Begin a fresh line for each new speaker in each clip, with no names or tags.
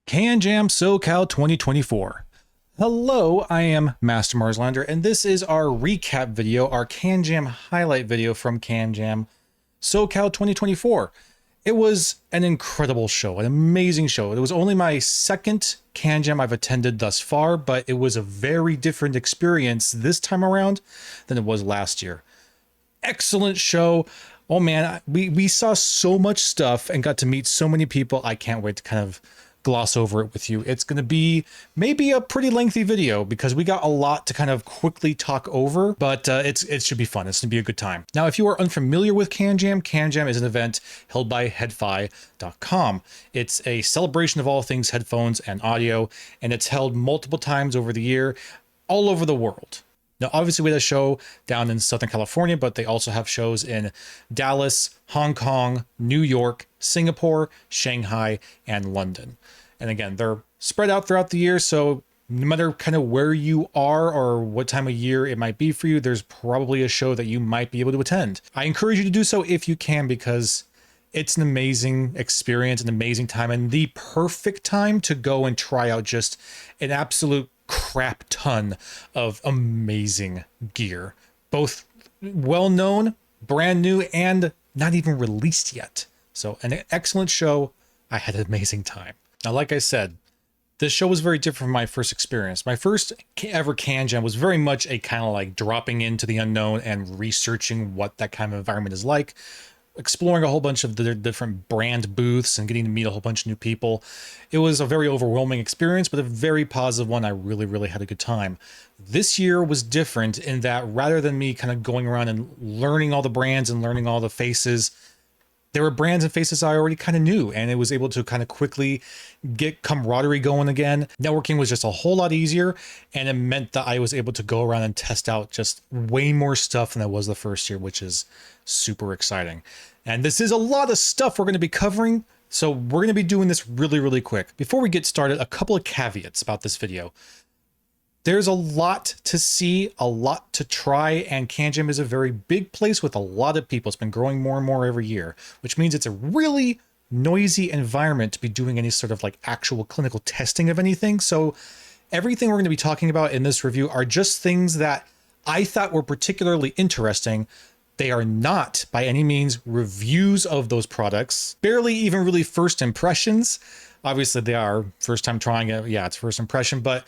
CanJam SoCal 2024. Hello, I am Master Marslander, and this is our recap video, our CanJam highlight video from CanJam SoCal 2024. It was an incredible show, an amazing show. It was only my second CanJam I've attended thus far, but it was a very different experience this time around than it was last year. Excellent show. Oh man, we saw so much stuff and got to meet so many people. I can't wait to kind of gloss over it with you. It's going to be maybe a pretty lengthy video because we got a lot to kind of quickly talk over, but it should be fun. It's going to be a good time. Now, if you are unfamiliar with CanJam, CanJam is an event held by Headphone.com. It's a celebration of all things headphones and audio, and it's held multiple times over the year, all over the world. Now, obviously, we had a show down in Southern California, but they also have shows in Dallas, Hong Kong, New York, Singapore, Shanghai, and London. And again, they're spread out throughout the year, so no matter kind of where you are or what time of year it might be for you, there's probably a show that you might be able to attend. I encourage you to do so if you can, because it's an amazing experience, an amazing time, and the perfect time to go and try out just an absolute crap ton of amazing gear, both well-known, brand new, and not even released yet. So an excellent show. I had an amazing time. Now, like I said, this show was very different from my first experience. My first ever CanJam was very much a kind of like dropping into the unknown and researching what that kind of environment is like, exploring a whole bunch of the different brand booths and getting to meet a whole bunch of new people. It was a very overwhelming experience, but a very positive one. I really had a good time. This year was different in that rather than me kind of going around and learning all the brands and learning all the faces, there were brands and faces I already kind of knew, and it was able to kind of quickly get camaraderie going again. Networking was just a whole lot easier, and it meant that I was able to go around and test out just way more stuff than it was the first year, which is super exciting. And this is a lot of stuff we're going to be covering, so we're going to be doing this really quick. Before we get started, a couple of caveats about this video. There's a lot to see, a lot to try, and CanJam is a very big place with a lot of people. It's been growing more and more every year, which means it's a really noisy environment to be doing any sort of like actual clinical testing of anything. So everything we're going to be talking about in this review are just things that I thought were particularly interesting. They are not by any means reviews of those products, barely even really first impressions. Obviously they are first time trying it. Yeah, it's first impression, but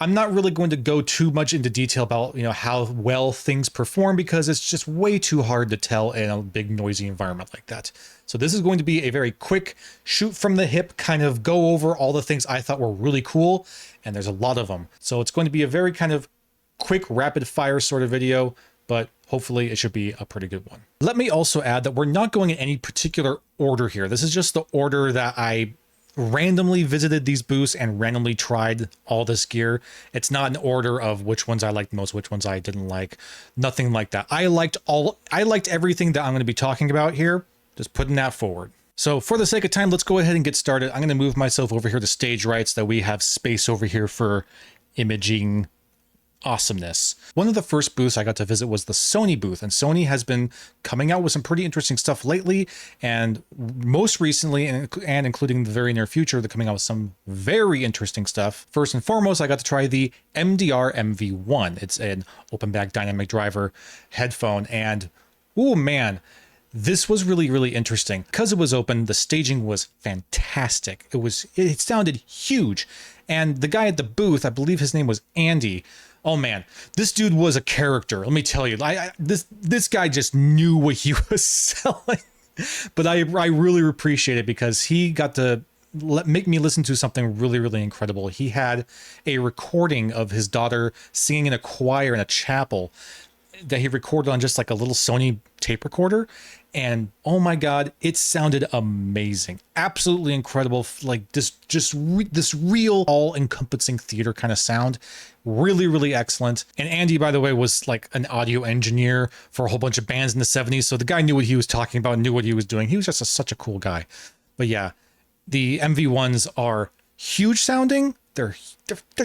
I'm not really going to go too much into detail about, how well things perform, because it's just way too hard to tell in a big noisy environment like that. So this is going to be a very quick shoot from the hip, kind of go over all the things I thought were really cool. And there's a lot of them. So it's going to be a very kind of quick, rapid fire sort of video, but hopefully it should be a pretty good one. Let me also add that we're not going in any particular order here. This is just the order that I randomly visited these booths and randomly tried all this gear. It's not an order of which ones I liked most, which ones I didn't like. Nothing like that. I liked everything that I'm going to be talking about here. Just putting that forward. So for the sake of time, let's go ahead and get started. I'm going to move myself over here to stage right so that we have space over here for imaging awesomeness. One of the first booths I got to visit was the Sony booth, and Sony has been coming out with some pretty interesting stuff lately, and most recently, and including the very near future, they're coming out with some very interesting stuff. First and foremost, I got to try the MDR MV1. It's an open back dynamic driver headphone, and oh man, this was really interesting. Because it was open, the staging was fantastic. It sounded huge, and the guy at the booth, I believe his name was Andy. Oh man, this dude was a character. Let me tell you, this guy just knew what he was selling. But I really appreciate it because he got to make me listen to something really incredible. He had a recording of his daughter singing in a choir in a chapel that he recorded on just like a little Sony tape recorder. And oh my God, it sounded amazing. Absolutely incredible. Like this real all-encompassing theater kind of sound. Really excellent. And Andy, by the way, was like an audio engineer for a whole bunch of bands in the 70s. So the guy knew what he was talking about, knew what he was doing. He was just such a cool guy. But yeah, the MV1s are huge sounding. They're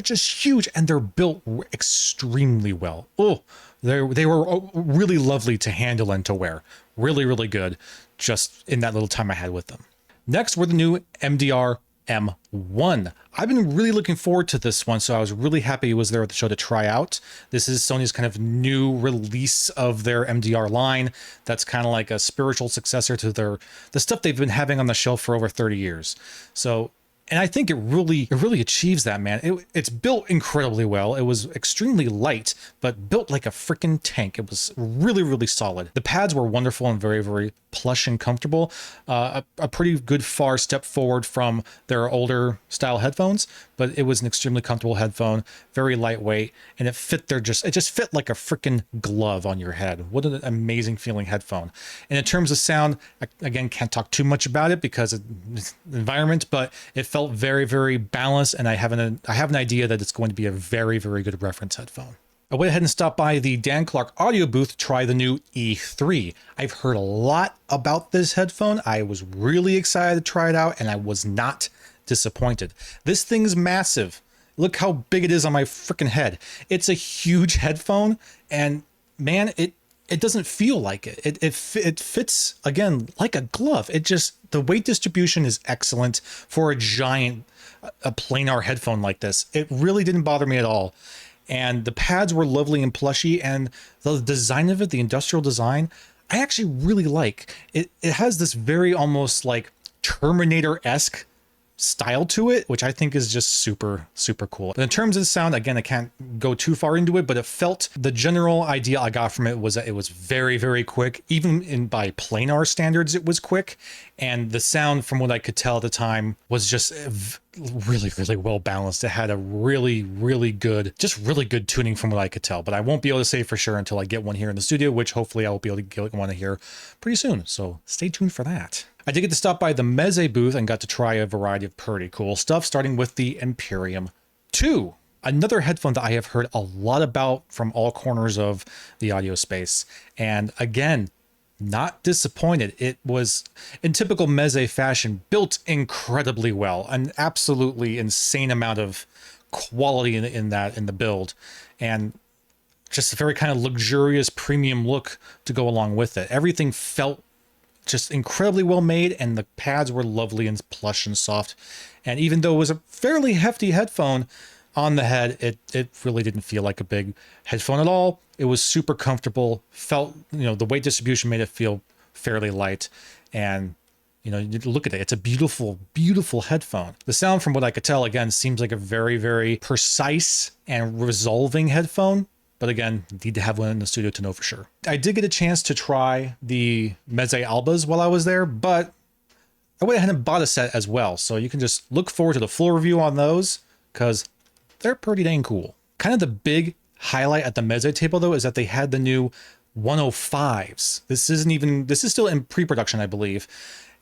just huge, and they're built extremely well. Oh, they were really lovely to handle and to wear. Really good, just in that little time I had with them. Next were the new MDR M1. I've been really looking forward to this one, so I was really happy it was there at the show to try out. This is Sony's kind of new release of their MDR line. That's kind of like a spiritual successor to the stuff they've been having on the shelf for over 30 years. So, and I think it really achieves that, man. It's built incredibly well. It was extremely light, but built like a freaking tank. It was really solid. The pads were wonderful and very plush and comfortable. A pretty good far step forward from their older style headphones, but it was an extremely comfortable headphone, very lightweight, and it just fit like a freaking glove on your head. What an amazing feeling headphone. And in terms of sound, I, again, can't talk too much about it because of the environment, but it felt very balanced, and I have an idea that it's going to be a very good reference headphone. I went ahead and stopped by the Dan Clark audio booth to try the new E3. I've heard a lot about this headphone. I was really excited to try it out, and I was not disappointed. This thing's massive. Look how big it is on my freaking head. It's a huge headphone, and man, it doesn't feel like it. It fits, again, like a glove. The weight distribution is excellent for a giant, a planar headphone like this. It really didn't bother me at all. And the pads were lovely and plushy, and the design of it, the industrial design, I actually really like. It has this very almost like Terminator-esque style to it, which I think is just super cool. But in terms of the sound, again, I can't go too far into it, but it felt, the general idea I got from it was that it was very quick. Even by planar standards, it was quick. And the sound, from what I could tell at the time, was just really well balanced. It had a really good tuning from what I could tell, but I won't be able to say for sure until I get one here in the studio, which hopefully I will be able to get one here pretty soon. So stay tuned for that. I did get to stop by the Meze booth and got to try a variety of pretty cool stuff, starting with the Imperium 2. Another headphone that I have heard a lot about from all corners of the audio space. And again, not disappointed. It was, in typical Meze fashion, built incredibly well. An absolutely insane amount of quality in the build. And just a very kind of luxurious premium look to go along with it. Everything felt just incredibly well made, and the pads were lovely and plush and soft. And even though it was a fairly hefty headphone on the head, it really didn't feel like a big headphone at all. It was super comfortable, felt, the weight distribution made it feel fairly light. And, you look at it, it's a beautiful headphone. The sound, from what I could tell, again, seems like a very precise and resolving headphone. But again, need to have one in the studio to know for sure. I did get a chance to try the Meze Albas while I was there, but I went ahead and bought a set as well. So you can just look forward to the full review on those, because they're pretty dang cool. Kind of the big highlight at the Meze table, though, is that they had the new 105s. This is still in pre-production, I believe.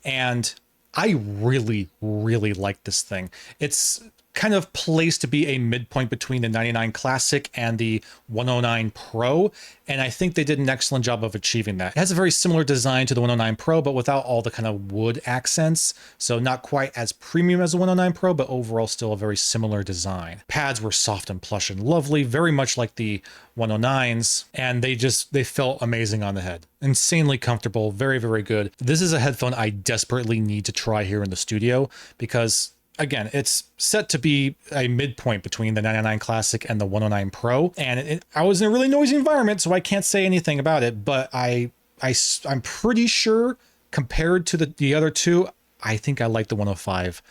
And I really like this thing. It's kind of placed to be a midpoint between the 99 Classic and the 109 Pro, and I think they did an excellent job of achieving that. It has a very similar design to the 109 Pro, but without all the kind of wood accents, so not quite as premium as the 109 Pro, but overall still a very similar design. Pads were soft and plush and lovely, very much like the 109s, and they felt amazing on the head. Insanely comfortable, very good. This is a headphone I desperately need to try here in the studio, because again, it's set to be a midpoint between the 99 Classic and the 109 Pro, and I was in a really noisy environment, so I can't say anything about it, but I'm pretty sure compared to the other two, I think I like the 105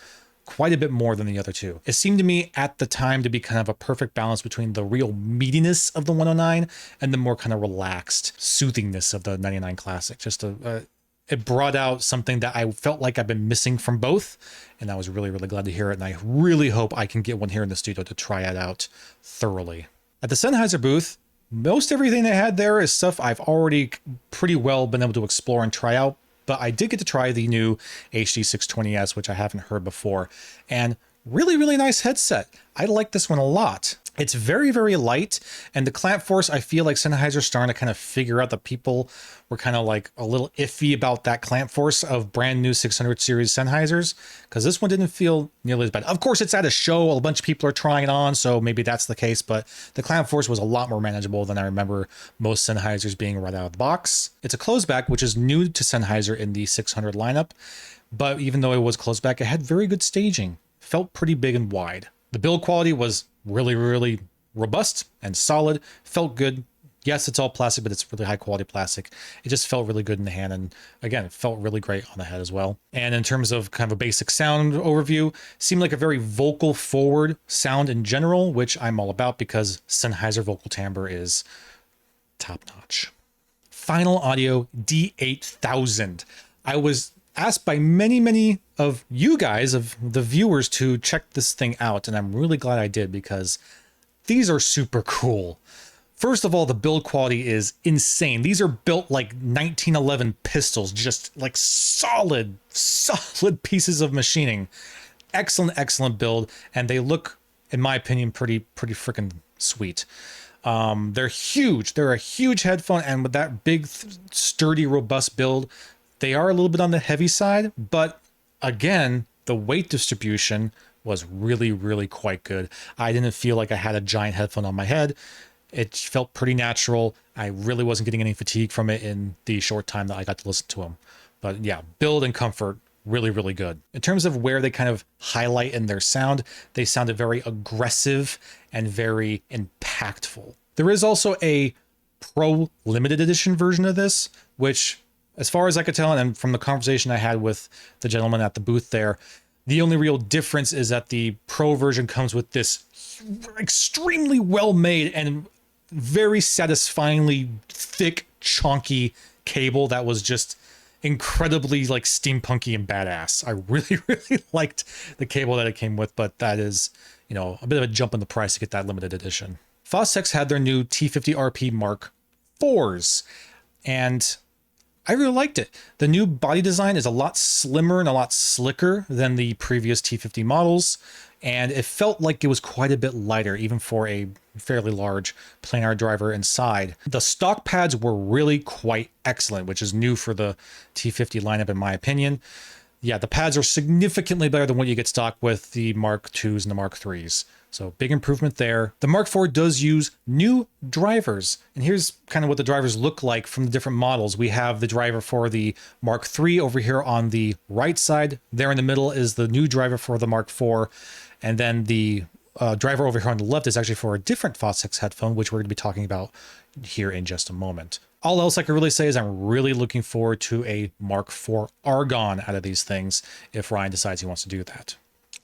quite a bit more than the other two. It seemed to me at the time to be kind of a perfect balance between the real meatiness of the 109 and the more kind of relaxed soothingness of the 99 Classic. It brought out something that I felt like I've been missing from both, and I was really glad to hear it, and I really hope I can get one here in the studio to try it out thoroughly. At the Sennheiser booth, most everything they had there is stuff I've already pretty well been able to explore and try out, but I did get to try the new HD620S, which I haven't heard before, and really nice headset. I like this one a lot. It's very light, and the clamp force, I feel like Sennheiser's starting to kind of figure out that people were kind of like a little iffy about that clamp force of brand new 600 series Sennheisers, because this one didn't feel nearly as bad. Of course, it's at a show, a bunch of people are trying it on, so maybe that's the case, but the clamp force was a lot more manageable than I remember most Sennheisers being right out of the box. It's a closed back, which is new to Sennheiser in the 600 lineup, but even though it was closed back, it had very good staging. felt pretty big and wide. The build quality was really, really robust and solid, felt good. Yes, it's all plastic, but it's really high quality plastic. It just felt really good in the hand. And again, it felt really great on the head as well. And in terms of kind of a basic sound overview, seemed like a very vocal forward sound in general, which I'm all about because Sennheiser vocal timbre is top notch. Final Audio D8000. I was asked by many of you guys, of the viewers, to check this thing out. And I'm really glad I did because these are super cool. First of all, the build quality is insane. These are built like 1911 pistols, just like solid pieces of machining. Excellent build. And they look, in my opinion, pretty freaking sweet. They're huge. They're a huge headphone. And with that big, sturdy, robust build, they are a little bit on the heavy side. But again, the weight distribution was really quite good. I didn't feel like I had a giant headphone on my head. It felt pretty natural. I really wasn't getting any fatigue from it in the short time that I got to listen to them. But yeah, build and comfort, really good. In terms of where they kind of highlight in their sound, they sounded very aggressive and very impactful. There is also a Pro limited edition version of this, which, as far as I could tell, and from the conversation I had with the gentleman at the booth there, the only real difference is that the Pro version comes with this extremely well-made and very satisfyingly thick, chunky cable that was just incredibly like steampunky and badass. I really liked the cable that it came with, but that is, you know, a bit of a jump in the price to get that limited edition. Fostex had their new T50RP Mark IVs, and I really liked it. The new body design is a lot slimmer and a lot slicker than the previous T50 models, and it felt like it was quite a bit lighter, even for a fairly large planar driver inside. The stock pads were really quite excellent, which is new for the T50 lineup, in my opinion. Yeah, the pads are significantly better than what you get stock with the Mark IIs and the Mark IIIs. So big improvement there. The Mark IV does use new drivers. And here's kind of what the drivers look like from the different models. We have the driver for the Mark III over here on the right side. There in the middle is the new driver for the Mark IV. And then the driver over here on the left is actually for a different Fostex headphone, which we're going to be talking about here in just a moment. All else I can really say is I'm really looking forward to a Mark IV Argon out of these things if Ryan decides he wants to do that.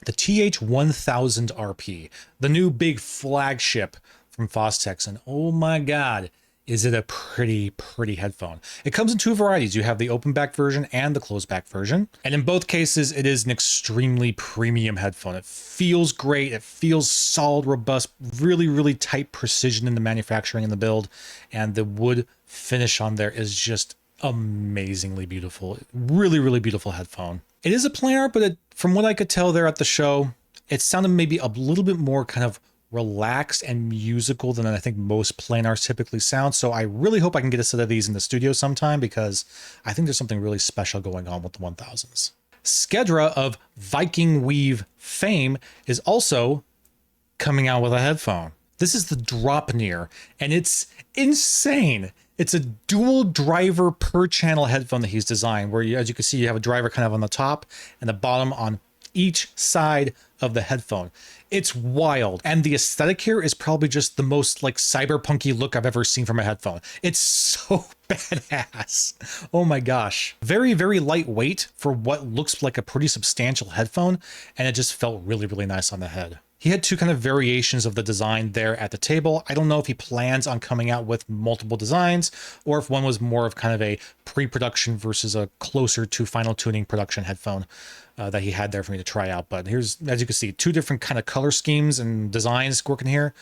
The TH1000RP, the new big flagship from Fostex, and oh my god, is it a pretty headphone. It comes in two varieties. You have the open back version and the closed back version. And in both cases, it is an extremely premium headphone. It feels great. It feels solid, robust, really tight precision in the manufacturing and the build. And the wood finish on there is just amazingly beautiful. Really beautiful headphone. It is a planar, but from what I could tell there at the show, it sounded maybe a little bit more kind of relaxed and musical than I think most planars typically sound. So I really hope I can get a set of these in the studio sometime because I think there's something really special going on with the 1000s. Skedra of Viking Weave fame is also coming out with a headphone. This is the Dropnear, and it's insane. It's a dual driver per channel headphone that he's designed, where as you can see, you have a driver kind of on the top and the bottom on each side of the headphone. It's wild. And the aesthetic here is probably just the most like cyberpunky look I've ever seen from a headphone. It's so badass. Oh my gosh. Very lightweight for what looks like a pretty substantial headphone. And it just felt really nice on the head. He had two kind of variations of the design there at the table. I don't know if he plans on coming out with multiple designs or if one was more of kind of a pre-production versus a closer to final tuning production headphone that he had there for me to try out. But here's, as you can see, two different kind of color schemes and designs working here.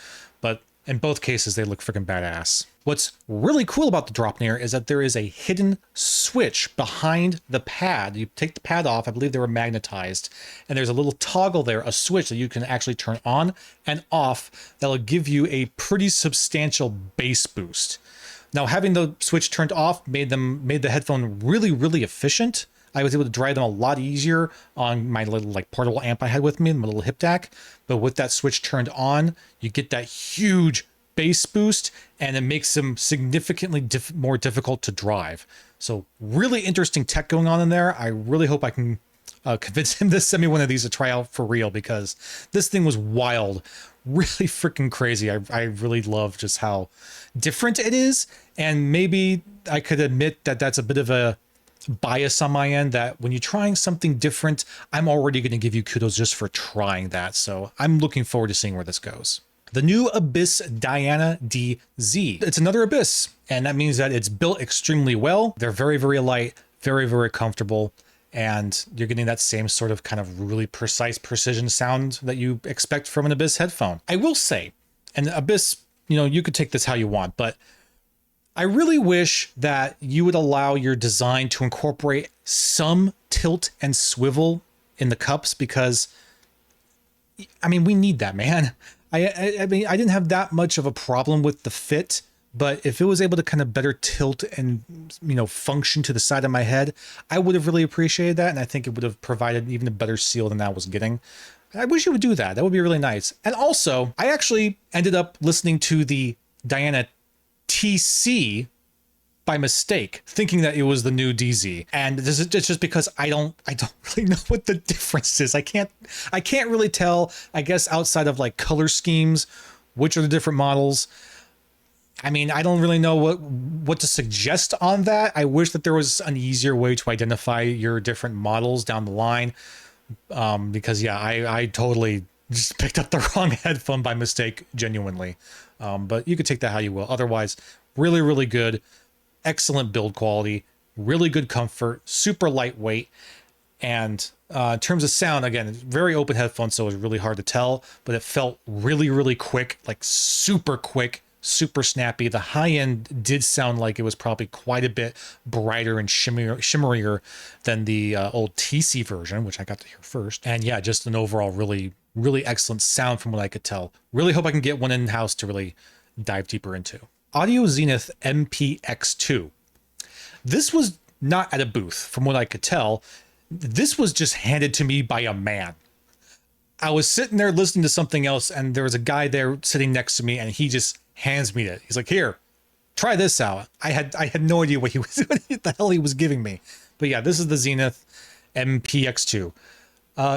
But in both cases, they look freaking badass. What's really cool about the Dropnear is that there is a hidden switch behind the pad. You take the pad off, I believe they were magnetized, and there's a little toggle there, a switch that you can actually turn on and off that'll give you a pretty substantial bass boost. Now, having the switch turned off made the headphone really efficient. I was able to drive them a lot easier on my little like portable amp I had with me, my little hip DAC. But with that switch turned on, you get that huge bass boost, and it makes them significantly more difficult to drive. So really interesting tech going on in there. I really hope I can convince him to send me one of these to try out for real, because this thing was wild, really freaking crazy. I really love just how different it is. And maybe I could admit that that's a bit of a bias on my end, that when you're trying something different, I'm already going to give you kudos just for trying that. So I'm looking forward to seeing where this goes. The new Abyss Diana DZ. It's another Abyss, and that means that it's built extremely well. They're very, very light, very, very comfortable, and you're getting that same sort of kind of really precise precision sound that you expect from an Abyss headphone. I will say, and Abyss, you know, you could take this how you want, but I really wish that you would allow your design to incorporate some tilt and swivel in the cups, because, I mean, we need that, man. I mean, I didn't have that much of a problem with the fit, but if it was able to kind of better tilt and, you know, function to the side of my head, I would have really appreciated that. And I think it would have provided even a better seal than I was getting. I wish you would do that. That would be really nice. And also, I actually ended up listening to the Diana TC by mistake, thinking that it was the new DZ. And it's just because I don't really know what the difference is. I can't really tell, I guess, outside of like color schemes, which are the different models. I mean, I don't really know what to suggest on that. I wish that there was an easier way to identify your different models down the line. Because yeah, I totally just picked up the wrong headphone by mistake, genuinely. But you could take that how you will. Otherwise, really, really good. Excellent build quality, really good comfort, super lightweight. And in terms of sound, again, very open headphones, so it was really hard to tell, but it felt really, really quick, like super quick, super snappy. The high end did sound like it was probably quite a bit brighter and shimmerier than the old TC version, which I got to hear first. And yeah, just an overall really, really excellent sound from what I could tell. Really hope I can get one in-house to really dive deeper into. Audio Zenith MPX2. This was not at a booth, from what I could tell. This was just handed to me by a man. I was sitting there listening to something else, and there was a guy there sitting next to me, and he just hands me it. He's like, "Here, try this out." I had no idea what what the hell he was giving me. But yeah, this is the Zenith MPX2.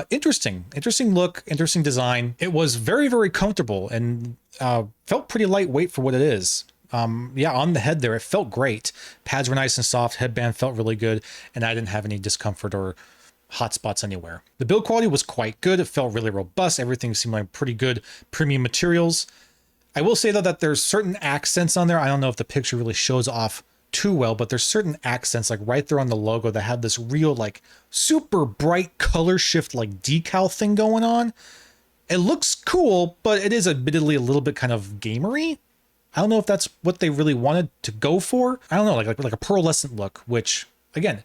Interesting look, interesting design. It was very, very comfortable and felt pretty lightweight for what it is. Yeah, on the head there, it felt great. Pads were nice and soft. Headband felt really good, and I didn't have any discomfort or hot spots anywhere. The build quality was quite good. It felt really robust. Everything seemed like pretty good premium materials. I will say though that there's certain accents on there. I don't know if the picture really shows off too well, but there's certain accents like right there on the logo that have this real like super bright color shift like decal thing going on. It looks cool, but it is admittedly a little bit kind of gamery. I don't know if that's what they really wanted to go for. I don't know, like a pearlescent look, which again,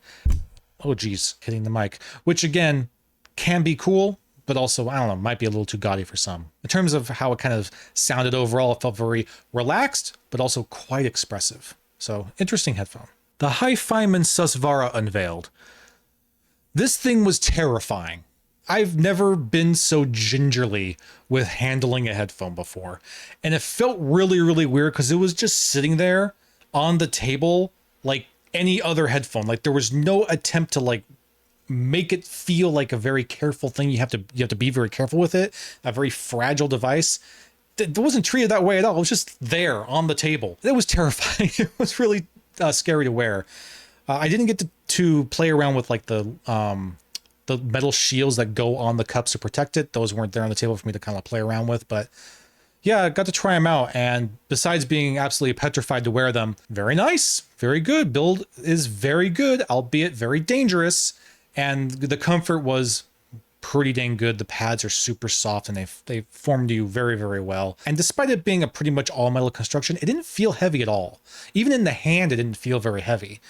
oh geez, hitting the mic, which again can be cool, but also, I don't know, might be a little too gaudy for some. In terms of how it kind of sounded overall, it felt very relaxed, but also quite expressive. So interesting headphone. The Hi-Fiman Susvara unveiled. This thing was terrifying. I've never been so gingerly with handling a headphone before. And it felt really, really weird because it was just sitting there on the table like any other headphone. Like there was no attempt to like make it feel like a very careful thing. You have to be very careful with it. A very fragile device. It wasn't treated that way at all. It was just there on the table. It was terrifying. It was really scary to wear. I didn't get to play around with like the metal shields that go on the cups to protect it. Those weren't there on the table for me to kind of play around with, but yeah, I got to try them out. And besides being absolutely petrified to wear them, very nice, very good. Build is very good, albeit very dangerous. And the comfort was pretty dang good. The pads are super soft and they formed you very, very well. And despite it being a pretty much all metal construction, it didn't feel heavy at all. Even in the hand, it didn't feel very heavy.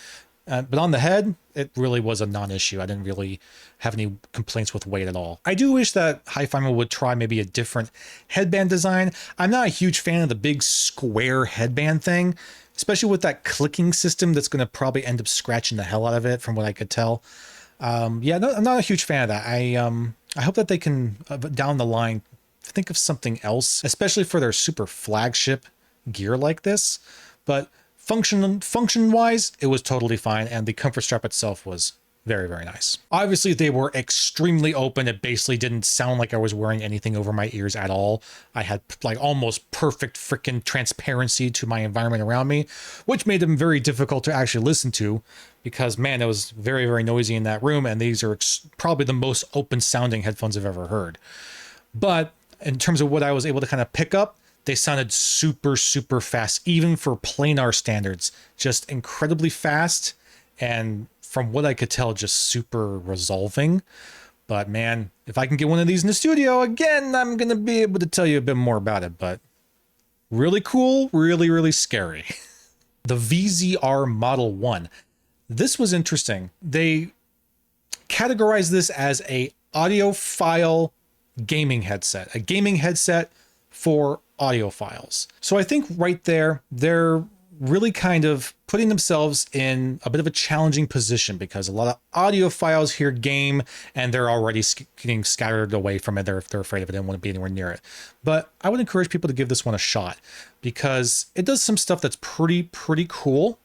But on the head, it really was a non-issue. I didn't really have any complaints with weight at all. I do wish that Hi-Fiman would try maybe a different headband design. I'm not a huge fan of the big square headband thing, especially with that clicking system that's going to probably end up scratching the hell out of it from what I could tell. Yeah, no, I'm not a huge fan of that. I hope that they can, down the line, think of something else, especially for their super flagship gear like this. But function-wise, it was totally fine, and the comfort strap itself was Very, very nice. Obviously, they were extremely open. It basically didn't sound like I was wearing anything over my ears at all. I had like almost perfect freaking transparency to my environment around me, which made them very difficult to actually listen to because, man, it was very, very noisy in that room. And these are probably the most open sounding headphones I've ever heard. But in terms of what I was able to kind of pick up, they sounded super, super fast, even for planar standards, just incredibly fast. And from what I could tell, just super resolving. But man, if I can get one of these in the studio again, I'm going to be able to tell you a bit more about it. But really cool, really, really scary. The VZR Model 1. This was interesting. They categorized this as a audiophile gaming headset, a gaming headset for audiophiles. So I think right there, they're really kind of putting themselves in a bit of a challenging position because a lot of audiophiles hear game and they're already getting scattered away from it. They're afraid of it and want to be anywhere near it. But I would encourage people to give this one a shot because it does some stuff that's pretty cool.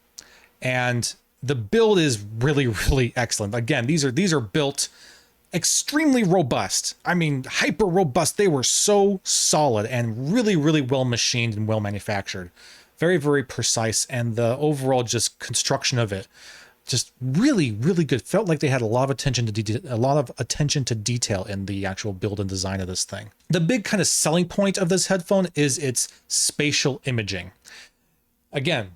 And the build is really, really excellent. Again, these are built extremely robust. I mean, hyper robust. They were so solid and really, really well machined and well manufactured. Very, very precise. And the overall just construction of it, just really, really good. Felt like they had a lot of attention to detail in the actual build and design of this thing. The big kind of selling point of this headphone is its spatial imaging. Again,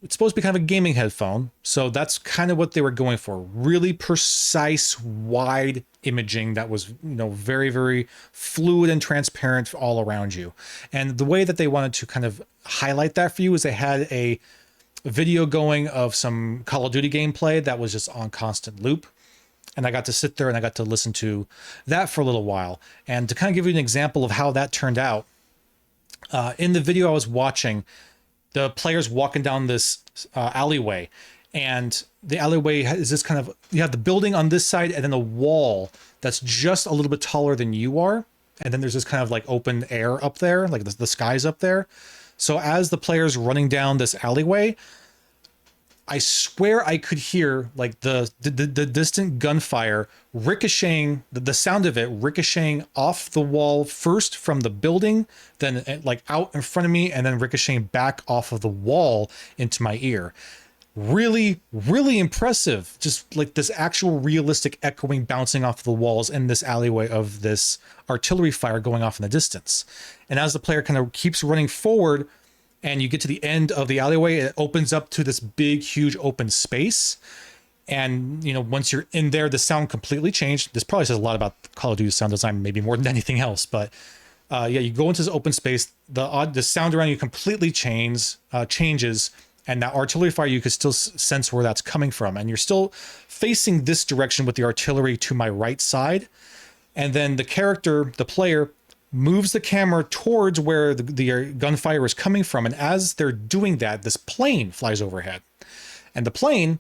it's supposed to be kind of a gaming headphone, so that's kind of what they were going for. Really precise, wide imaging that was, very, very fluid and transparent all around you. And the way that they wanted to kind of highlight that for you is they had a video going of some Call of Duty gameplay that was just on constant loop. And I got to sit there and I got to listen to that for a little while. And to kind of give you an example of how that turned out, in the video I was watching, the player's walking down this alleyway, and the alleyway is this kind of, you have the building on this side and then a wall that's just a little bit taller than you are. And then there's this kind of like open air up there, like the sky's up there. So as the player's running down this alleyway, I swear I could hear like the distant gunfire ricocheting, the sound of it ricocheting off the wall first from the building, then like out in front of me, and then ricocheting back off of the wall into my ear. Really, really impressive. Just like this actual realistic echoing bouncing off the walls in this alleyway of this artillery fire going off in the distance. And as the player kind of keeps running forward, and you get to the end of the alleyway, it opens up to this big, huge open space. And, once you're in there, the sound completely changed. This probably says a lot about Call of Duty sound design, maybe more than anything else. But you go into this open space, the sound around you completely changes. And that artillery fire, you could still sense where that's coming from. And you're still facing this direction with the artillery to my right side. And then the player, moves the camera towards where the gunfire is coming from. And as they're doing that, this plane flies overhead. And the plane,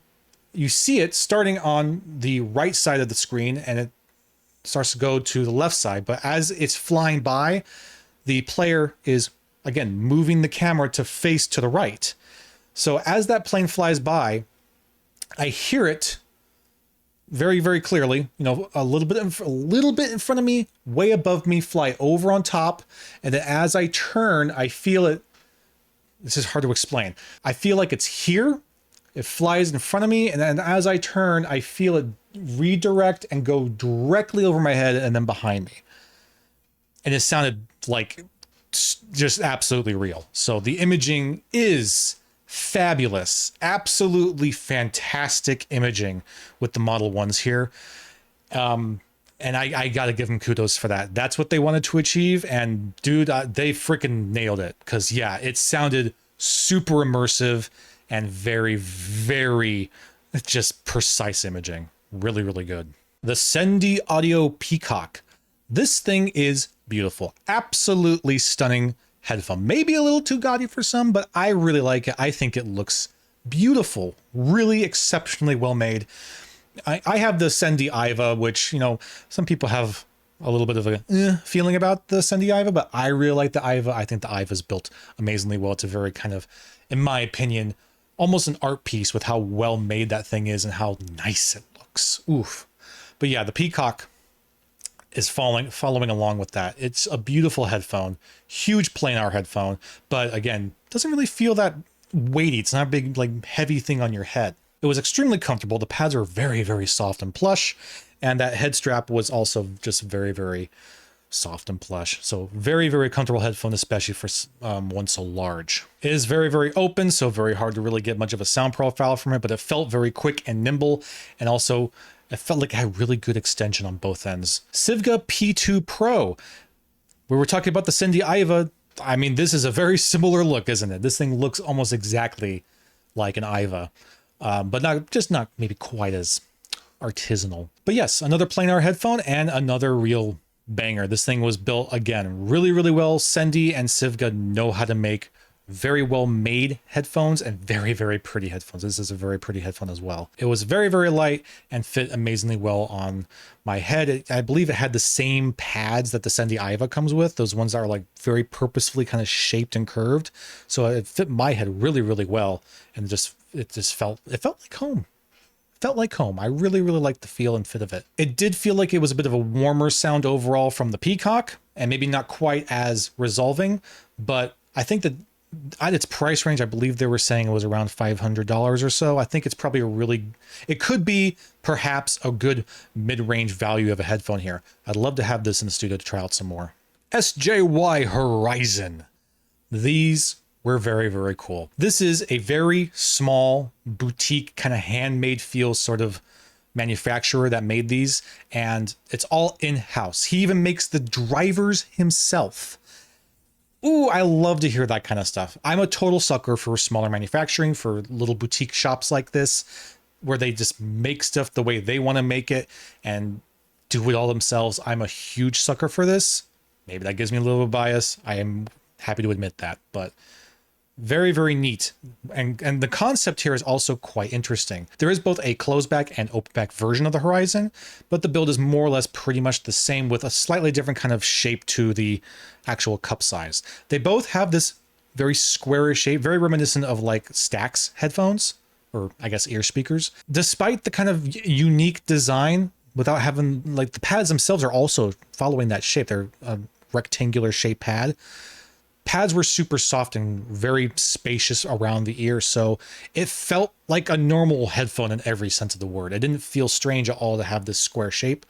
you see it starting on the right side of the screen, and it starts to go to the left side. But as it's flying by, the player is, again, moving the camera to face to the right. So as that plane flies by, I hear it very, very clearly, a little bit in front of me, way above me, fly over on top. And then as I turn, I feel it. This is hard to explain. I feel like it's here. It flies in front of me. And then as I turn, I feel it redirect and go directly over my head and then behind me. And it sounded like just absolutely real. So the imaging is fabulous, absolutely fantastic imaging with the Model 1s here. And I got to give them kudos for that. That's what they wanted to achieve. And dude, they freaking nailed it. Cause yeah, it sounded super immersive and very, very just precise imaging. Really, really good. The Sendy Audio Peacock. This thing is beautiful. Absolutely stunning headphone. Maybe a little too gaudy for some, but I really like it. I think it looks beautiful, really exceptionally well made. I have the Sendy Iva, which, some people have a little bit of a feeling about the Sendy Iva, but I really like the Iva. I think the Iva is built amazingly well. It's a very kind of, in my opinion, almost an art piece with how well made that thing is and how nice it looks. peacocks. Oof. But yeah, the peacock is following along with that. It's a beautiful headphone, huge planar headphone, but again, doesn't really feel that weighty. It's not a big, like, heavy thing on your head. It was extremely comfortable. The pads were very, very soft and plush, and that head strap was also just very, very soft and plush. So very, very comfortable headphone, especially for one so large. It is very, very open, so very hard to really get much of a sound profile from it, but it felt very quick and nimble, and also it felt like it had really good extension on both ends. Sivga P2 Pro. We were talking about the Cindy Iva. I mean, this is a very similar look, isn't it? This thing looks almost exactly like an Iva, but not maybe quite as artisanal. But yes, another planar headphone and another real banger. This thing was built, again, really, really well. Cindy and Sivga know how to make very well made headphones and very, very pretty headphones. This is a very pretty headphone as well. It was very, very light and fit amazingly well on my head. I believe it had the same pads that the Cindy Iva comes with. Those ones that are like very purposefully kind of shaped and curved. So it fit my head really, really well. And it felt like home. Felt like home. I really, really liked the feel and fit of it. It did feel like it was a bit of a warmer sound overall from the Peacock, and maybe not quite as resolving, but I think that at its price range, I believe they were saying it was around $500 or so. I think it's probably it could be perhaps a good mid-range value of a headphone here. I'd love to have this in the studio to try out some more. SJY Horizon. These were very, very cool. This is a very small boutique kind of handmade feel sort of manufacturer that made these, and it's all in-house. He even makes the drivers himself. Ooh, I love to hear that kind of stuff. I'm a total sucker for smaller manufacturing, for little boutique shops like this, where they just make stuff the way they want to make it and do it all themselves. I'm a huge sucker for this. Maybe that gives me a little bit of bias. I am happy to admit that, but very, very neat. And the concept here is also quite interesting. There is both a closed back and open back version of the Horizon, but the build is more or less pretty much the same with a slightly different kind of shape to the actual cup size. They both have this very squarish shape, very reminiscent of like Stax headphones, or I guess ear speakers. Despite the kind of unique design, without having, like, the pads themselves are also following that shape. They're a rectangular shaped pad. Pads were super soft and very spacious around the ear, so it felt like a normal headphone in every sense of the word. It didn't feel strange at all to have this square shape,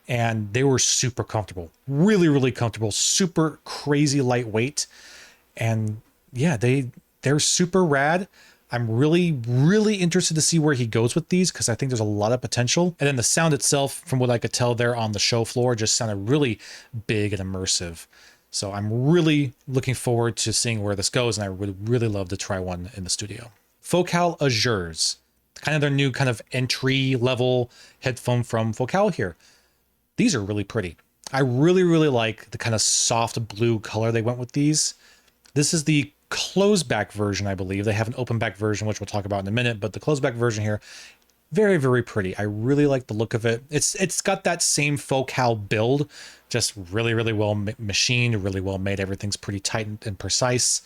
and they were super comfortable. Really, really comfortable, super crazy lightweight, and yeah, they're super rad. I'm really, really interested to see where he goes with these, because I think there's a lot of potential. And then the sound itself, from what I could tell there on the show floor, just sounded really big and immersive. So I'm really looking forward to seeing where this goes, and I would really love to try one in the studio. Focal Azures, kind of their new kind of entry-level headphone from Focal here. These are really pretty. I really, really like the kind of soft blue color they went with these. This is the closed back version, I believe. They have an open back version, which we'll talk about in a minute, but the closed back version here, very, very pretty. I really like the look of it. It's got that same Focal build, just really, really well machined, really well made. Everything's pretty tight and precise.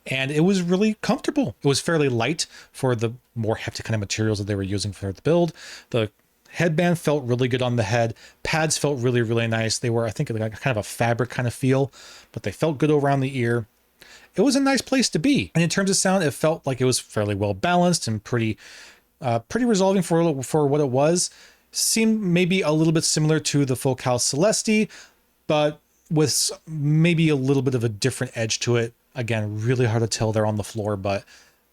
And it was really comfortable. It was fairly light for the more hefty kind of materials that they were using for the build. The headband felt really good on the head. Pads felt really, really nice. They were, I think, like kind of a fabric kind of feel, but they felt good around the ear. It was a nice place to be. And in terms of sound, it felt like it was fairly well balanced and pretty resolving for what it was. Seemed maybe a little bit similar to the Focal Celeste, but with maybe a little bit of a different edge to it. Again, really hard to tell there on the floor, but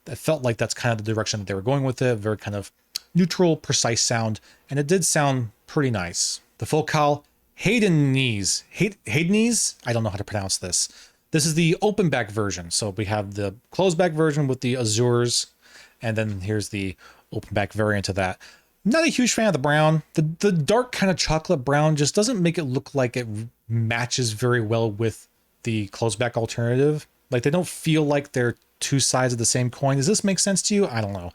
it felt like that's kind of the direction that they were going with it. Very kind of neutral, precise sound, and it did sound pretty nice. The Focal Haydenese, I don't know how to pronounce this. This is the open back version. So we have the closed back version with the Azures, and then here's the open back variant of that. Not a huge fan of the brown. The dark kind of chocolate brown just doesn't make it look like it matches very well with the closed back alternative. Like, they don't feel like they're two sides of the same coin. Does this make sense to you? I don't know.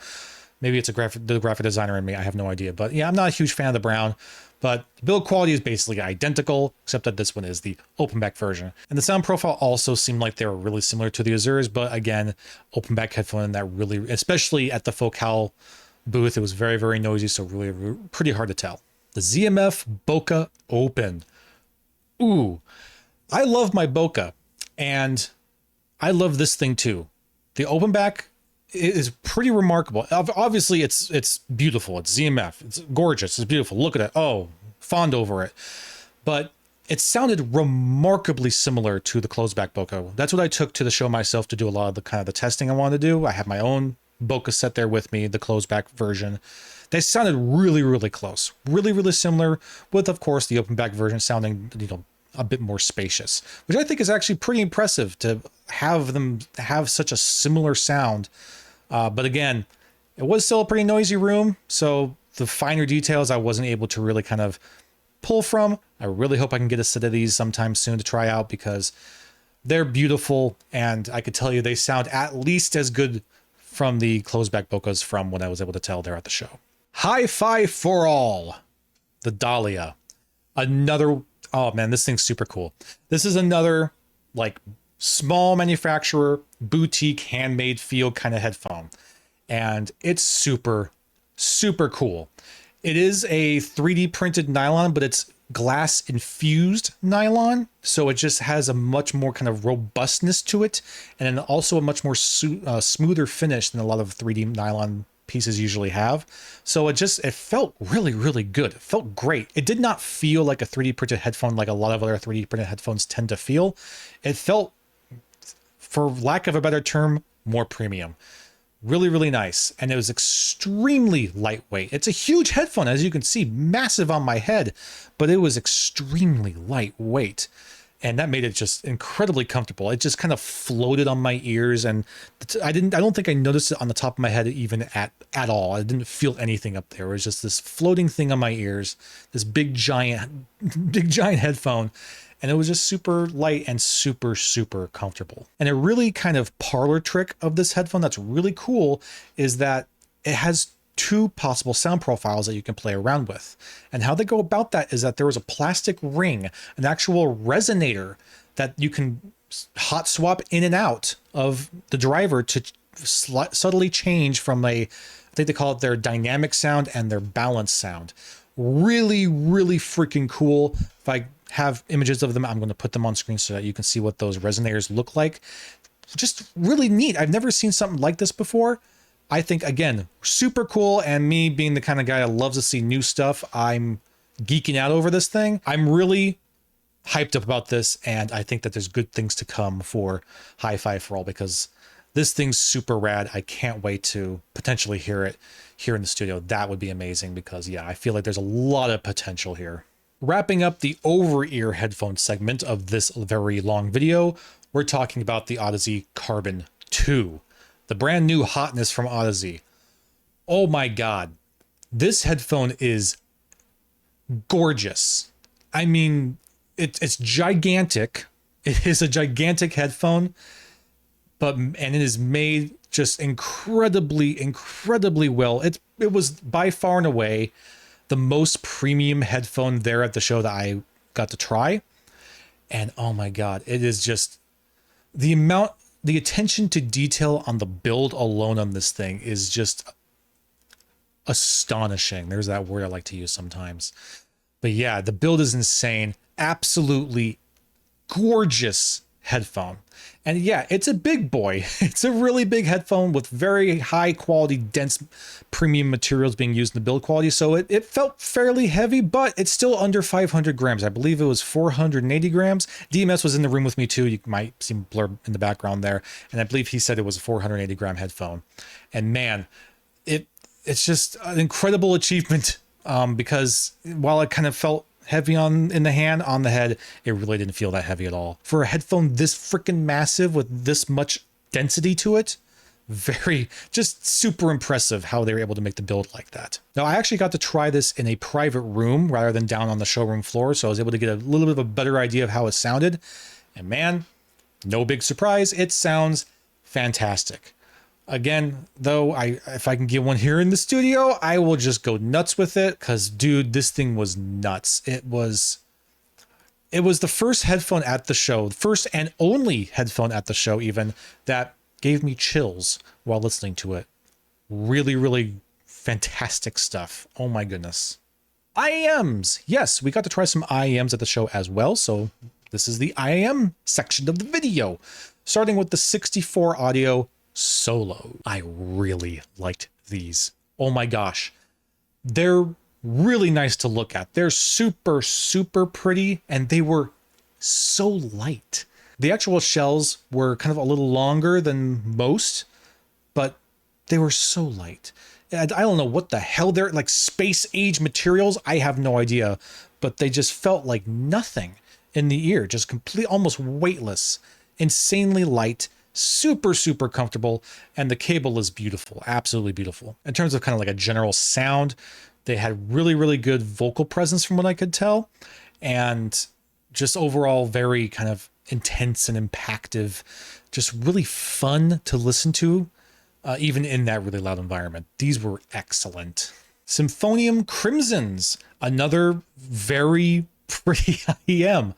Maybe it's the graphic designer in me. I have no idea. But yeah, I'm not a huge fan of the brown. But the build quality is basically identical, except that this one is the open back version. And the sound profile also seemed like they were really similar to the Azures, but again, open back headphone that really, especially at the Focal booth. It was very, very noisy, so really pretty hard to tell. The ZMF Bokeh Open. Ooh, I love my Bokeh, and I love this thing too. The open back is pretty remarkable. Obviously, it's beautiful. It's ZMF. It's gorgeous. It's beautiful. Look at it. Oh, fond over it. But it sounded remarkably similar to the closed back Bokeh. That's what I took to the show myself to do a lot of the kind of the testing I wanted to do. I have my own Bokeh set there with me, the closed back version. They sounded really, really close. Really, really similar, with, of course, the open back version sounding, a bit more spacious, which I think is actually pretty impressive to have them have such a similar sound. But again, it was still a pretty noisy room, so the finer details I wasn't able to really kind of pull from. I really hope I can get a set of these sometime soon to try out, because they're beautiful, and I could tell you they sound at least as good from the closed back Bokehs from what I was able to tell there at the show. Hi-Fi for All, the Dahlia. Another, oh man, this thing's super cool. This is another like small manufacturer, boutique, handmade feel kind of headphone. And it's super, super cool. It is a 3D printed nylon, but it's glass infused nylon. So it just has a much more kind of robustness to it. And then also a much more smoother finish than a lot of 3D nylon pieces usually have. So it felt really, really good. It felt great. It did not feel like a 3D printed headphone like a lot of other 3D printed headphones tend to feel. It felt, for lack of a better term, more premium. Really, really nice. And it was extremely lightweight. It's a huge headphone, as you can see, massive on my head, but it was extremely lightweight. And that made it just incredibly comfortable. It just kind of floated on my ears, and I don't think I noticed it on the top of my head even at all. I didn't feel anything up there. It was just this floating thing on my ears, this big giant headphone. And it was just super light and super, super comfortable. And a really kind of parlor trick of this headphone that's really cool is that it has two possible sound profiles that you can play around with. And how they go about that is that there was a plastic ring, an actual resonator that you can hot swap in and out of the driver to subtly change from I think they call it their dynamic sound and their balance sound. Really, really freaking cool. If I have images of them, I'm going to put them on screen so that you can see what those resonators look like. Just really neat. I've never seen something like this before. I think, again, super cool. And me being the kind of guy that loves to see new stuff, I'm geeking out over this thing. I'm really hyped up about this. And I think that there's good things to come for Hi-Fi for All, because this thing's super rad. I can't wait to potentially hear it here in the studio. That would be amazing, because yeah, I feel like there's a lot of potential here. Wrapping up the over-ear headphone segment of this very long video, we're talking about the Audeze Carbon 2, the brand new hotness from Audeze. Oh my God, this headphone is gorgeous. I mean, it's gigantic. It is a gigantic headphone, and it is made just incredibly, incredibly well. It was by far and away the most premium headphone there at the show that I got to try. And oh my God, it is just the attention to detail on the build alone on this thing is just astonishing. There's that word I like to use sometimes. But yeah, the build is insane. Absolutely gorgeous headphone. And yeah, it's a big boy. It's a really big headphone with very high quality, dense premium materials being used in the build quality. So it felt fairly heavy, but it's still under 500 grams. I believe it was 480 grams. DMS was in the room with me too. You might see him blur in the background there. And I believe he said it was a 480 gram headphone. And man, it's just an incredible achievement, because while it kind of felt heavy in the hand, on the head, it really didn't feel that heavy at all. For a headphone this freaking massive with this much density to it, just super impressive how they were able to make the build like that. Now, I actually got to try this in a private room rather than down on the showroom floor, so I was able to get a little bit of a better idea of how it sounded. And man, no big surprise, it sounds fantastic. Again, though, if I can get one here in the studio, I will just go nuts with it, because dude, this thing was nuts. It was the first headphone at the show, first and only headphone at the show even, that gave me chills while listening to it. Really, really fantastic stuff. Oh my goodness. IEMs. Yes, we got to try some IEMs at the show as well. So this is the IEM section of the video, starting with the 64 audio solo. I really liked these. Oh my gosh. They're really nice to look at. They're super, super pretty, and they were so light. The actual shells were kind of a little longer than most, but they were so light. I don't know what the hell they're like, space age materials. I have no idea, but they just felt like nothing in the ear, just complete, almost weightless, insanely light, super, super comfortable. And the cable is beautiful, absolutely beautiful. In terms of kind of like a general sound, they had really, really good vocal presence from what I could tell. And just overall very kind of intense and impactful, just really fun to listen to. Even in that really loud environment. These were excellent. Symphonium Crimsons, another very pretty IEM.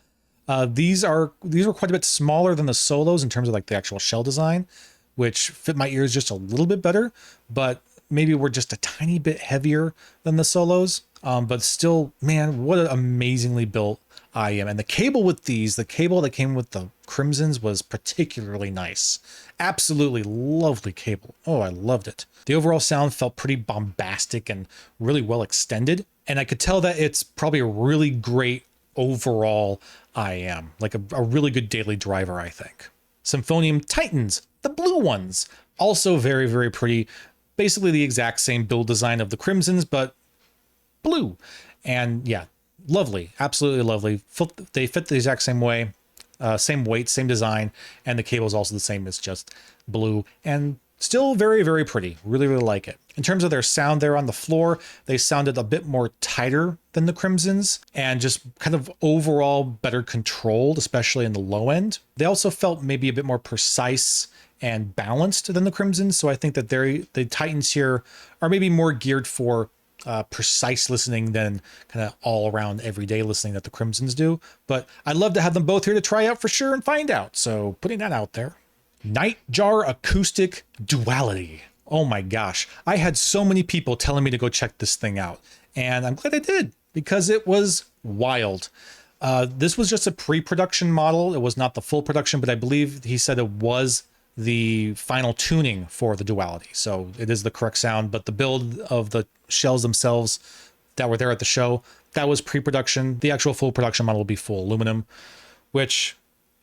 These were quite a bit smaller than the solos in terms of like the actual shell design, which fit my ears just a little bit better, but maybe were just a tiny bit heavier than the solos. But still, man, what an amazingly built IEM. And the cable with these, the cable that came with the Crimsons was particularly nice. Absolutely lovely cable. Oh, I loved it. The overall sound felt pretty bombastic and really well extended. And I could tell that it's probably a really great overall IEM, like a really good daily driver, I think. Symphonium Titans, the blue ones, also very, very pretty. Basically the exact same build design of the Crimsons, but blue. And yeah, lovely, absolutely lovely. They fit the exact same way, same weight, same design, and the cable is also the same. It's just blue and still very, very pretty. Really, really like it. In terms of their sound there on the floor, they sounded a bit more tighter than the Crimsons and just kind of overall better controlled, especially in the low end. They also felt maybe a bit more precise and balanced than the Crimsons. So I think that the Titans here are maybe more geared for precise listening than kind of all around everyday listening that the Crimsons do. But I'd love to have them both here to try out for sure and find out. So putting that out there. Nightjar Acoustic Duality. Oh my gosh. I had so many people telling me to go check this thing out. And I'm glad I did because it was wild. This was just a pre-production model. It was not the full production, but I believe he said it was the final tuning for the Duality. So it is the correct sound, but the build of the shells themselves that were there at the show, that was pre-production. The actual full production model will be full aluminum, which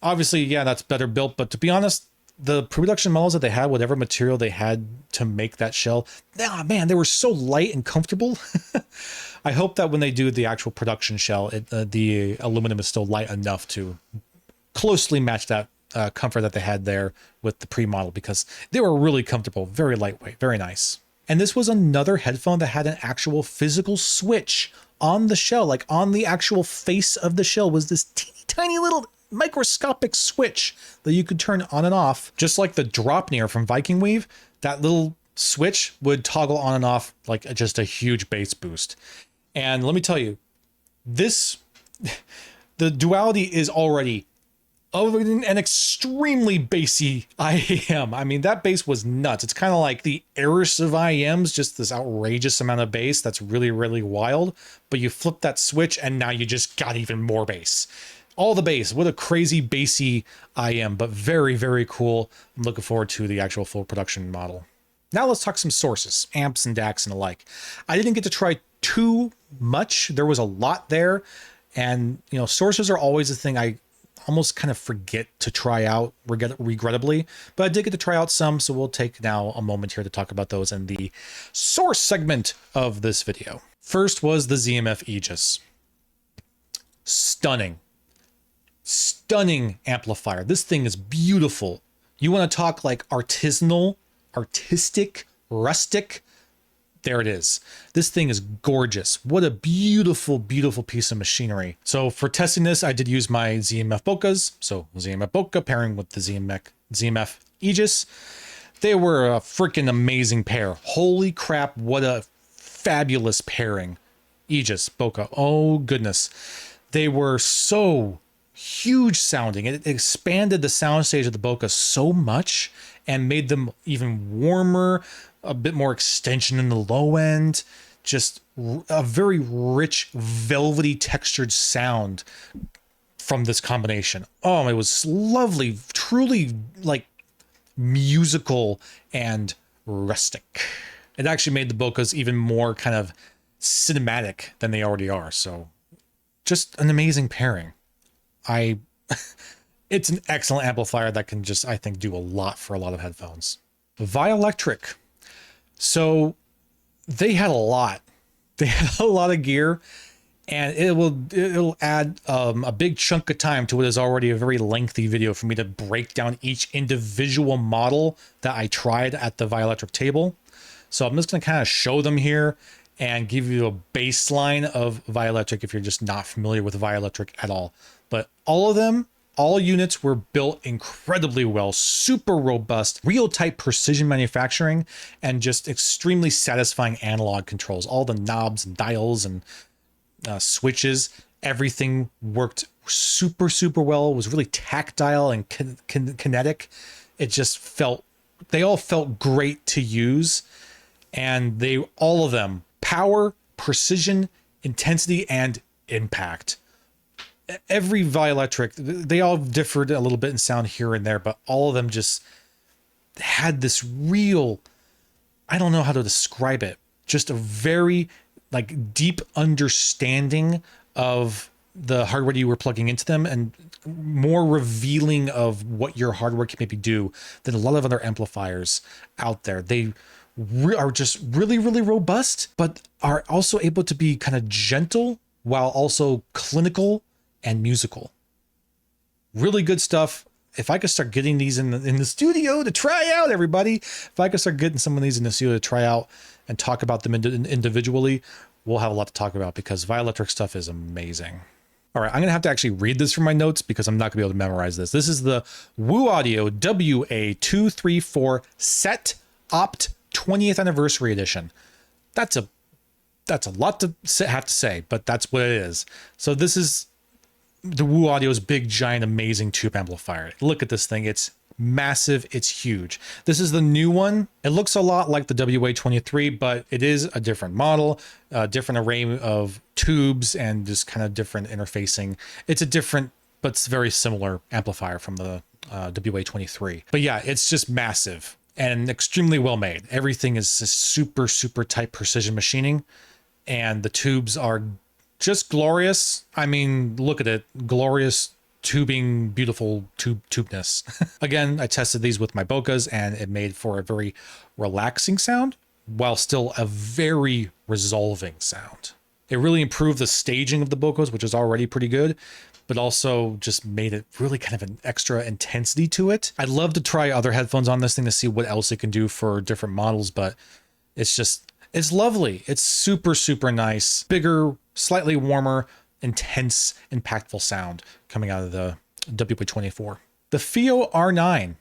obviously, yeah, that's better built. But to be honest, the pre-production models that they had, whatever material they had to make that shell, oh man, they were so light and comfortable. I hope that when they do the actual production shell, the aluminum is still light enough to closely match that comfort that they had there with the pre-model, because they were really comfortable, very lightweight, very nice. And this was another headphone that had an actual physical switch on the shell, like on the actual face of the shell was this teeny tiny little microscopic switch that you could turn on and off, just like the Dropnir from Viking Weave. That little switch would toggle on and off like just a huge bass boost. And let me tell you, the Duality is already an extremely bassy IEM. I mean, that bass was nuts. It's kind of like the Eris of IEMs, just this outrageous amount of bass that's really, really wild. But you flip that switch and now you just got even more bass. All the bass. What a crazy bassy IEM, but very, very cool. I'm looking forward to the actual full production model. Now let's talk some sources, amps and DACs and the like. I didn't get to try too much. There was a lot there. And, you know, sources are always a thing I almost kind of forget to try out, regrettably, but I did get to try out some, so we'll take now a moment here to talk about those in the source segment of this video. First was the ZMF Aegis. Stunning amplifier. This thing is beautiful. You want to talk like artisanal, artistic, rustic? There it is. This thing is gorgeous. What a beautiful, beautiful piece of machinery. So for testing this, I did use my ZMF Bokehs. So ZMF Bokeh pairing with the ZMF Aegis. They were a freaking amazing pair. Holy crap, what a fabulous pairing. Aegis, Bokeh, oh goodness. They were so huge sounding. It expanded the soundstage of the Bokeh so much and made them even warmer, a bit more extension in the low end, just a very rich, velvety textured sound from this combination. Oh, it was lovely, truly like musical and rustic. It actually made the Bokehs even more kind of cinematic than they already are. So just an amazing pairing. It's an excellent amplifier that can just, I think, do a lot for a lot of headphones. Violectric. So they had a lot. They had a lot of gear, and it'll add a big chunk of time to what is already a very lengthy video for me to break down each individual model that I tried at the Violectric table. So I'm just going to kind of show them here and give you a baseline of Violectric if you're just not familiar with Violectric at all. But all of them, all units were built incredibly well, super robust, real type precision manufacturing, and just extremely satisfying analog controls. All the knobs and dials and switches, everything worked super, super well. It was really tactile and kinetic. It just they all felt great to use. And all of them, power, precision, intensity, and impact. Every Violectric, they all differed a little bit in sound here and there, but all of them just had this real, I don't know how to describe it, just a very like deep understanding of the hardware you were plugging into them, and more revealing of what your hardware can maybe do than a lot of other amplifiers out there. They are just really, really robust, but are also able to be kind of gentle while also clinical and musical. Really good stuff. If I could start getting these in the studio to try out, everybody, if I could start getting some of these in the studio to try out and talk about them individually, we'll have a lot to talk about, because Violectric stuff is amazing. All right, I'm going to have to actually read this from my notes because I'm not going to be able to memorize this. This is the Woo Audio WA234 Set Opt 20th Anniversary Edition. That's a lot to have to say, but that's what it is. So this is the Woo Audio's big, giant, amazing tube amplifier. Look at this thing. It's massive. It's huge. This is the new one. It looks a lot like the WA23, but it is a different model, a different array of tubes, and just kind of different interfacing. It's a different, but it's very similar amplifier from the WA23. But yeah, it's just massive and extremely well made. Everything is super, super tight precision machining, and the tubes are just glorious. I mean, look at it. Glorious tubing, beautiful tubeness. Again, I tested these with my Bokehs, and it made for a very relaxing sound while still a very resolving sound. It really improved the staging of the Bokehs, which is already pretty good, but also just made it really kind of an extra intensity to it. I'd love to try other headphones on this thing to see what else it can do for different models, but it's lovely. It's super, super nice. Bigger, slightly warmer, intense, impactful sound coming out of the WA24. The FIO R9.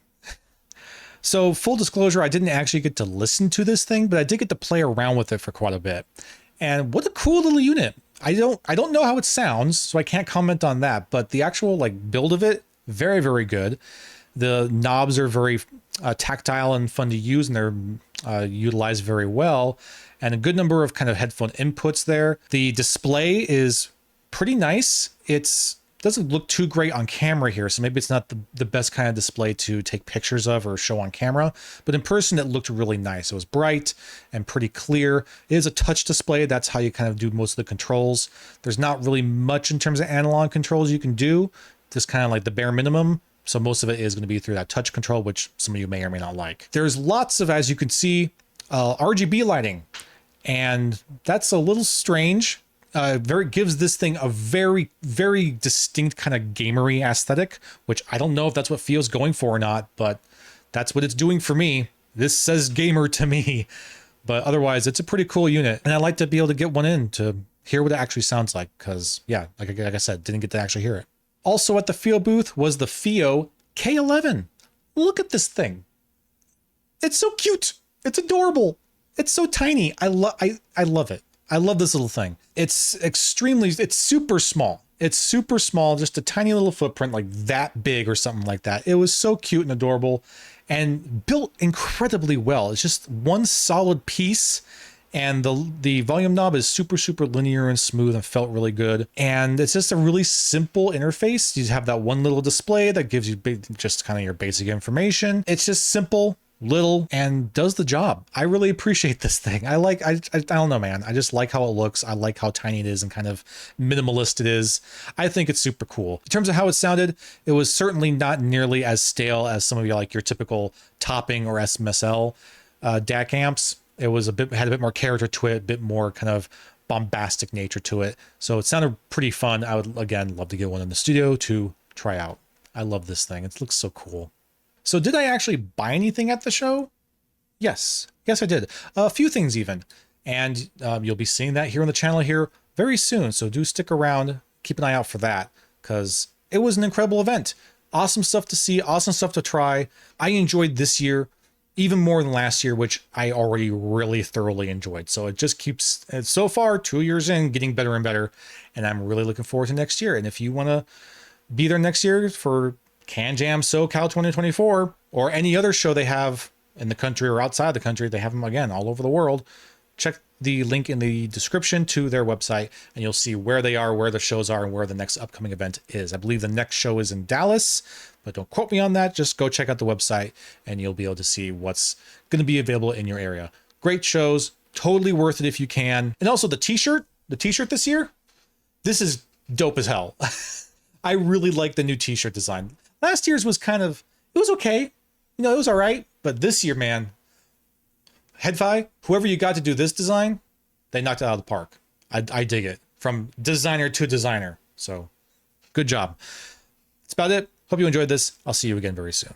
So full disclosure, I didn't actually get to listen to this thing, but I did get to play around with it for quite a bit. And what a cool little unit. I don't know how it sounds, so I can't comment on that, but the actual like build of it, very, very good. The knobs are very tactile and fun to use, and they're utilized very well. And a good number of kind of headphone inputs there. The display is pretty nice. It doesn't look too great on camera here, so maybe it's not the best kind of display to take pictures of or show on camera, but in person it looked really nice. It was bright and pretty clear. It is a touch display. That's how you kind of do most of the controls. There's not really much in terms of analog controls you can do, just kind of like the bare minimum. So most of it is going to be through that touch control, which some of you may or may not like. There's lots of, as you can see, RGB lighting, and that's a little strange. Gives this thing a very, very distinct kind of gamery aesthetic, which I don't know if that's what FIO's going for or not, but that's what it's doing for me. This says gamer to me, but otherwise it's a pretty cool unit. And I'd like to be able to get one in to hear what it actually sounds like, because yeah, like I said, didn't get to actually hear it. Also at the FIO booth was the FIO K11. Look at this thing. It's so cute. It's adorable. It's so tiny. I love it. I love this little thing. It's super small. It's super small, just a tiny little footprint, like that big or something like that. It was so cute and adorable and built incredibly well. It's just one solid piece. And the volume knob is super, super linear and smooth and felt really good. And it's just a really simple interface. You have that one little display that gives you just kind of your basic information. It's just simple, little, and does the job. I really appreciate this thing. I don't know, man. I just like how it looks. I like how tiny it is and kind of minimalist it is. I think it's super cool. In terms of how it sounded, it was certainly not nearly as stale as some of your typical Topping or SMSL DAC amps. It was had a bit more character to it, a bit more kind of bombastic nature to it. So it sounded pretty fun. I would, again, love to get one in the studio to try out. I love this thing. It looks so cool. So did I actually buy anything at the show? Yes. Yes, I did. A few things even. And you'll be seeing that here on the channel here very soon. So do stick around. Keep an eye out for that because it was an incredible event. Awesome stuff to see. Awesome stuff to try. I enjoyed this year even more than last year, which I already really thoroughly enjoyed. So it just keeps, so far, 2 years in, getting better and better. And I'm really looking forward to next year. And if you want to be there next year for CanJam SoCal 2024 or any other show they have in the country or outside the country, they have them again all over the world. Check the link in the description to their website and you'll see where they are, where the shows are, and where the next upcoming event is. I believe the next show is in Dallas, but don't quote me on that. Just go check out the website and you'll be able to see what's going to be available in your area. Great shows, totally worth it if you can. And also the t-shirt this year, this is dope as hell. I really like the new t-shirt design. Last year's was kind of, it was okay. You know, it was all right. But this year, man, Headphone, whoever you got to do this design, they knocked it out of the park. I dig it from designer to designer. So good job. That's about it. Hope you enjoyed this. I'll see you again very soon.